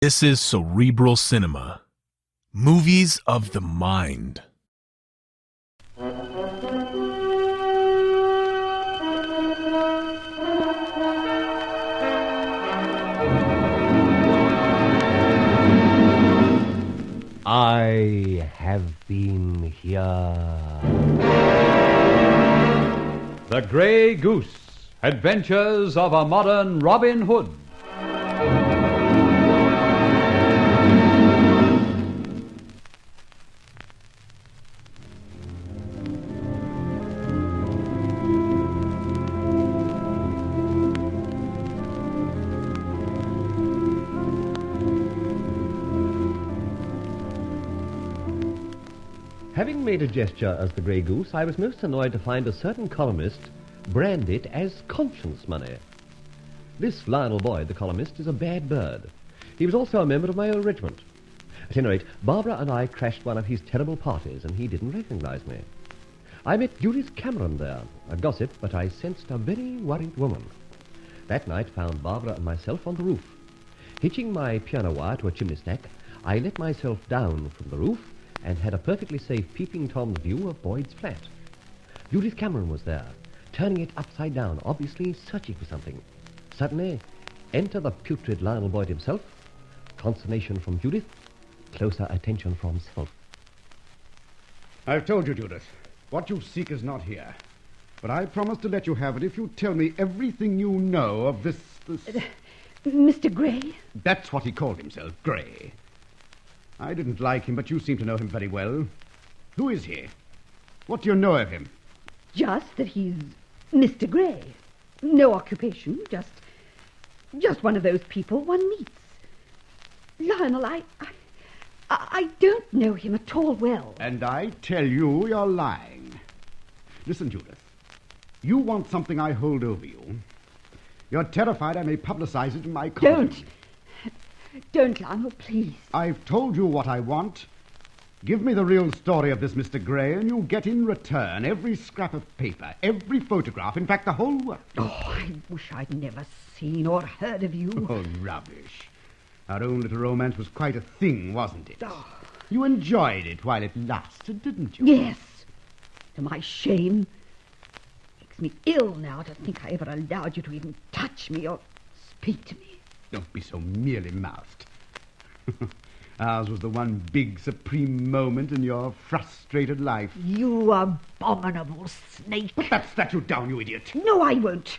This is Cerebral Cinema. Movies of the mind. I have been here. The Grey Goose, Adventures of a Modern Robin Hood. Having made a gesture as the Grey Goose, I was most annoyed to find a certain columnist brand it as conscience money. This Lionel Boyd, the columnist, is a bad bird. He was also a member of my old regiment. At any rate, Barbara and I crashed one of his terrible parties, and he didn't recognize me. I met Judith Cameron there, a gossip, but I sensed a very worried woman. That night found Barbara and myself on the roof. Hitching my piano wire to a chimney stack, I let myself down from the roof and had a perfectly safe peeping Tom's view of Boyd's flat. Judith Cameron was there, turning it upside down, obviously searching for something. Suddenly, enter the putrid Lionel Boyd himself. Consternation from Judith, closer attention from self. I've told you, Judith, what you seek is not here. But I promise to let you have it if you tell me everything you know of this... Mr. Grey? That's what he called himself, Grey. I didn't like him, but you seem to know him very well. Who is he? What do you know of him? Just that he's Mr. Grey. No occupation, just one of those people one meets. Lionel, I don't know him at all well. And I tell you, you're lying. Listen, Judith. You want something I hold over you. You're terrified I may publicize it in my column. Don't, Lionel, please. I've told you what I want. Give me the real story of this Mr. Grey, and you get in return every scrap of paper, every photograph, in fact, the whole work. Oh, I wish I'd never seen or heard of you. Oh, rubbish. Our own little romance was quite a thing, wasn't it? Oh. You enjoyed it while it lasted, didn't you? Yes. To my shame. Makes me ill now to think I ever allowed you to even touch me or speak to me. Don't be so mealy-mouthed. Ours was the one big, supreme moment in your frustrated life. You abominable snake. Put that statue down, you idiot. No, I won't.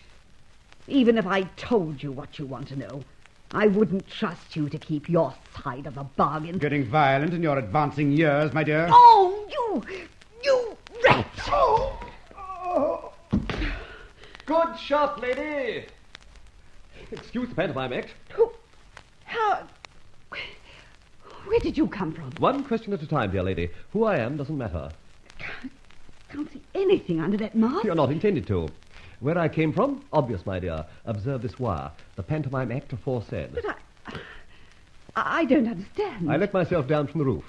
Even if I told you what you want to know, I wouldn't trust you to keep your side of the bargain. Getting violent in your advancing years, my dear. Oh, you rat! Oh. Good shot, lady! Excuse the pantomime act. How... Where did you come from? One question at a time, dear lady. Who I am doesn't matter. Can't see anything under that mask. You're not intended to. Where I came from? Obvious, my dear. Observe this wire. The pantomime act aforesaid. But I don't understand. I let myself down from the roof,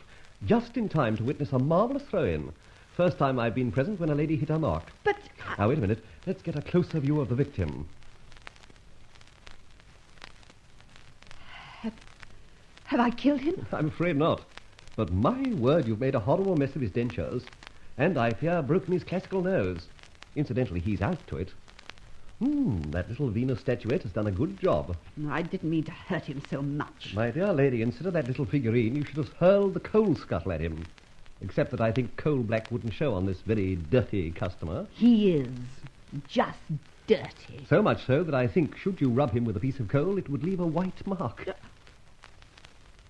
just in time to witness a marvellous throw-in. First time I've been present when a lady hit her mark. But... Now, wait a minute. Let's get a closer view of the victim. Have I killed him? I'm afraid not. But my word, you've made a horrible mess of his dentures. And I fear broken his classical nose. Incidentally, he's out to it. That little Venus statuette has done a good job. I didn't mean to hurt him so much. My dear lady, instead of that little figurine, you should have hurled the coal scuttle at him. Except that I think coal black wouldn't show on this very dirty customer. He is just dirty. So much so that I think, should you rub him with a piece of coal, it would leave a white mark.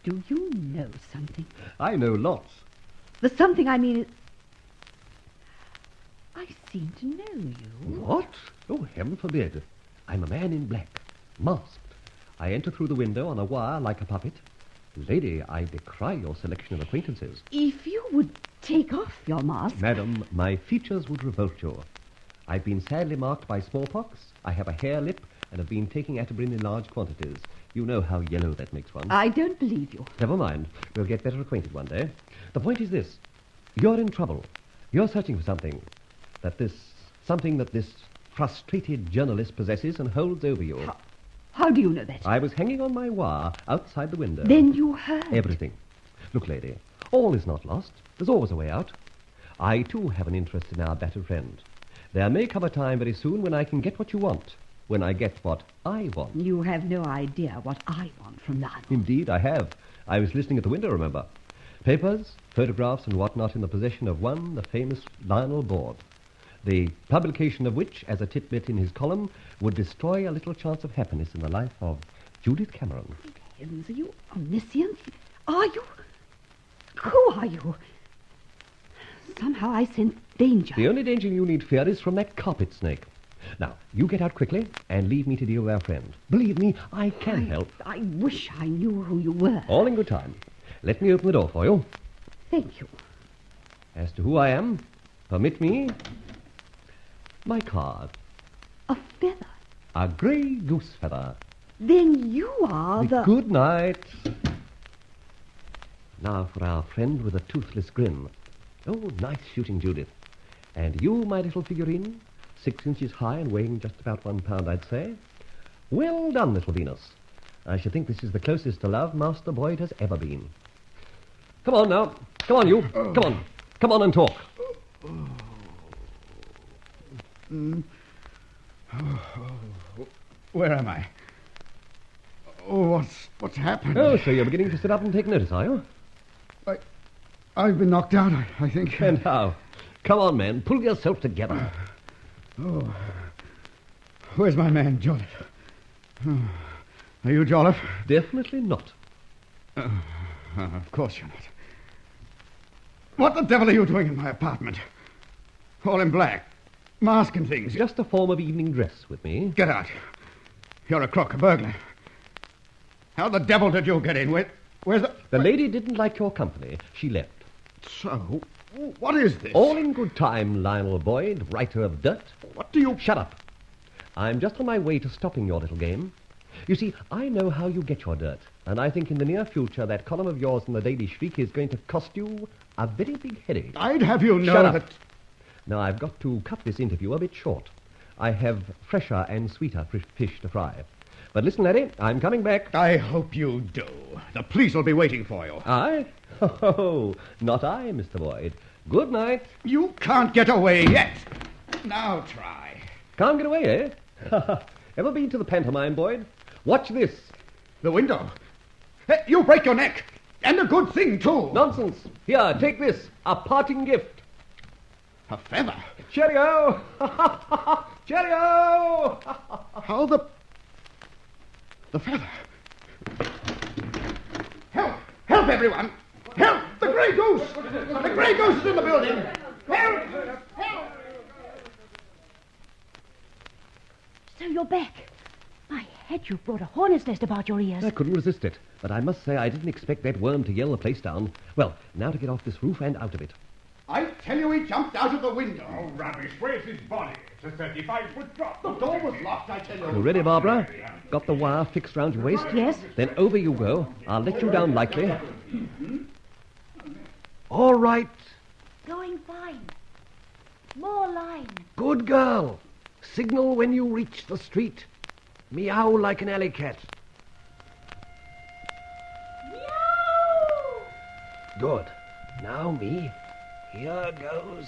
Do you know something? I know lots. The something I mean is... I seem to know you. What? Oh, heaven forbid. I'm a man in black, masked. I enter through the window on a wire like a puppet. Lady, I decry your selection of acquaintances. If you would take off your mask... Madam, my features would revolt you. I've been sadly marked by smallpox. I have a hare lip and have been taking atibrin in large quantities. You know how yellow that makes one. I don't believe you. Never mind. We'll get better acquainted one day. The point is this. You're in trouble. You're searching for something that this frustrated journalist possesses and holds over you. How do you know that? I was hanging on my wire outside the window. Then you heard. Everything. Look, lady, all is not lost. There's always a way out. I, too, have an interest in our battered friend. There may come a time very soon when I can get what you want. When I get what I want. You have no idea what I want from Lionel. Indeed, I have. I was listening at the window, remember. Papers, photographs, and whatnot in the possession of one, the famous Lionel Boyd. The publication of which, as a titbit in his column, would destroy a little chance of happiness in the life of Judith Cameron. Heavens, are you omniscient? Are you? Who are you? Somehow I sense danger. The only danger you need fear is from that carpet snake. Now, you get out quickly and leave me to deal with our friend. Believe me, I can help. I wish I knew who you were. All in good time. Let me open the door for you. Thank you. As to who I am, permit me my card. A feather. A grey goose feather. Then you are the... Good night. Now for our friend with a toothless grin. Oh, nice shooting, Judith. And you, my little figurine, 6 inches high and weighing just about 1 pound, I'd say. Well done, little Venus. I should think this is the closest to love Master Boyd has ever been. Come on now. Come on, you. Come on. Come on and talk. Where am I? Oh, what's happened? Oh, so you're beginning to sit up and take notice, are you? I've been knocked out, I think. And how? Come on, man. Pull yourself together. Oh. Where's my man, Jolliffe? Oh. Are you Jolliffe? Definitely not. Of course you're not. What the devil are you doing in my apartment? All in black. Mask and things. Just a form of evening dress with me. Get out. You're a crook, a burglar. How the devil did you get in? Where's the... The lady didn't like your company. She left. So, what is this? All in good time, Lionel Boyd, writer of dirt. What do you... Shut up. I'm just on my way to stopping your little game. You see, I know how you get your dirt, and I think in the near future that column of yours in the Daily Shriek is going to cost you a very big headache. I'd have you know Shut up. that... Now, I've got to cut this interview a bit short. I have fresher and sweeter fish to fry. But listen, laddie, I'm coming back. I hope you do. The police will be waiting for you. I? Oh, not I, Mr. Boyd. Good night. You can't get away yet. Now try. Can't get away, eh? Ever been to the pantomime, Boyd? Watch this. The window. Hey, you'll break your neck. And a good thing, too. Nonsense. Here, take this. A parting gift. A feather. Cheerio! Cheerio! How the... The feather. Help! Help, everyone! Help! The Grey Goose! The Grey Goose is in the building! Help! Help! So you're back. My head, you've brought a hornet's nest about your ears. I couldn't resist it, but I must say I didn't expect that worm to yell the place down. Well, now to get off this roof and out of it. I tell you, he jumped out of the window. Oh, rubbish. Where's his body? It's a 35-foot drop. The door was locked, I tell you. You ready, Barbara? Got the wire fixed round your waist? Yes. Then over you go. I'll let you down lightly. All right. Going fine. More line. Good girl. Signal when you reach the street. Meow like an alley cat. Meow! Good. Now me. Here goes.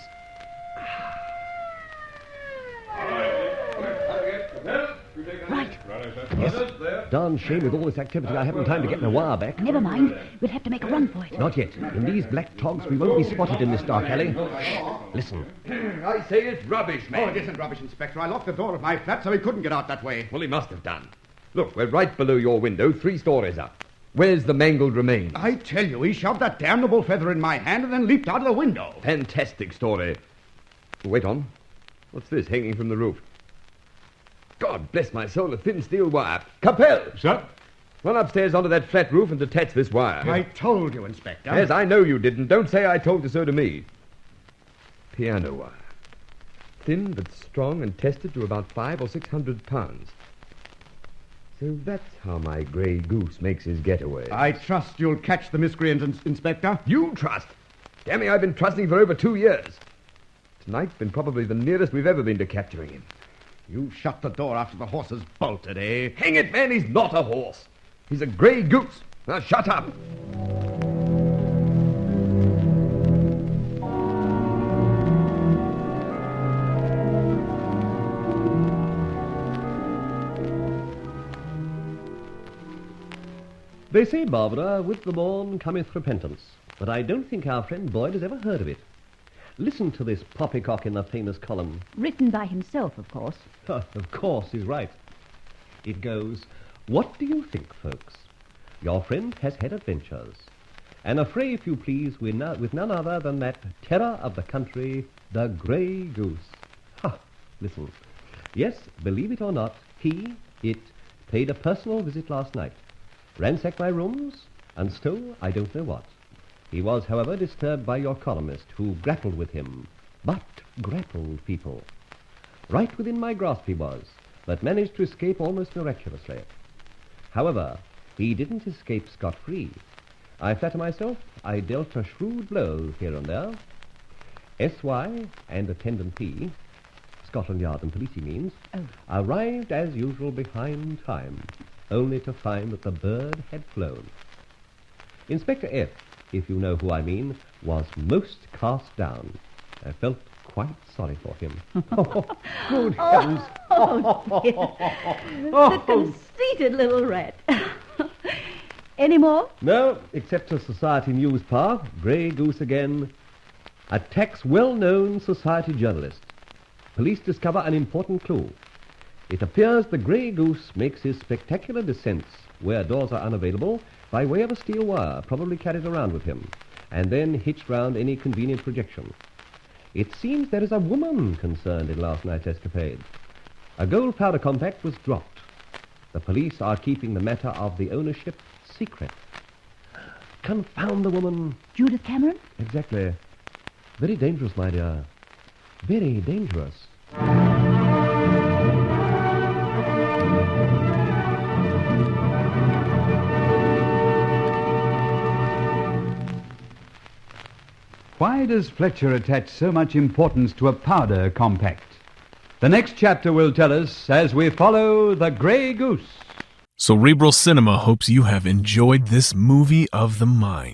Right. Yes. Darn shame with all this activity I haven't time to get my wire back. Never mind. We'll have to make a run for it. Not yet. In these black togs, we won't be spotted in this dark alley. Listen. I say it's rubbish, Oh, man. it isn't rubbish, Inspector. I locked the door of my flat so he couldn't get out that way. Well, he must have done. Look, we're right below your window, 3 stories up. Where's the mangled remains? I tell you, he shoved that damnable feather in my hand and then leaped out of the window. Fantastic story. Wait on. What's this hanging from the roof? God bless my soul, a thin steel wire. Capel! Sir? Run upstairs onto that flat roof and detach this wire. I told you, Inspector. Yes, I know you didn't. Don't say I told you so to me. Piano wire. Thin but strong and tested to about 500 or 600 pounds. So that's how my Grey Goose makes his getaway. I trust you'll catch the miscreant, Inspector. You trust? Damn me, I've been trusting for over 2 years. Tonight's been probably the nearest we've ever been to capturing him. You shut the door after the horse has bolted, eh? Hang it, man, he's not a horse. He's a grey goose. Now shut up. They say, Barbara, with the morn cometh repentance, but I don't think our friend Boyd has ever heard of it. Listen to this poppycock in the famous column. Written by himself, of course. Of course, he's right. It goes, what do you think, folks? Your friend has had adventures. An affray, if you please, with none other than that terror of the country, the Grey Goose. Ha! Listen. Yes, believe it or not, it paid a personal visit last night, ransacked my rooms, and stole I don't know what. He was, however, disturbed by your columnist, who grappled with him. But grappled, people. Right within my grasp he was, but managed to escape almost miraculously. However, he didn't escape scot-free. I flatter myself I dealt a shrewd blow here and there. S.Y. and Attendant P., Scotland Yard and Police, he means, arrived as usual behind time, only to find that the bird had flown. Inspector F., if you know who I mean, was most cast down. I felt quite sorry for him. Good heavens! Oh, dear. The conceited little rat. Any more? No, except a society news, Pa. Grey Goose again. Attacks well-known society journalist. Police discover an important clue. It appears the Grey Goose makes his spectacular descents where doors are unavailable by way of a steel wire, probably carried around with him, and then hitched round any convenient projection. It seems there is a woman concerned in last night's escapade. A gold powder compact was dropped. The police are keeping the matter of the ownership secret. Confound the woman. Judith Cameron? Exactly. Very dangerous, my dear. Very dangerous. Why does Fletcher attach so much importance to a powder compact? The next chapter will tell us as we follow the Grey Goose. Cerebral Cinema hopes you have enjoyed this movie of the mind.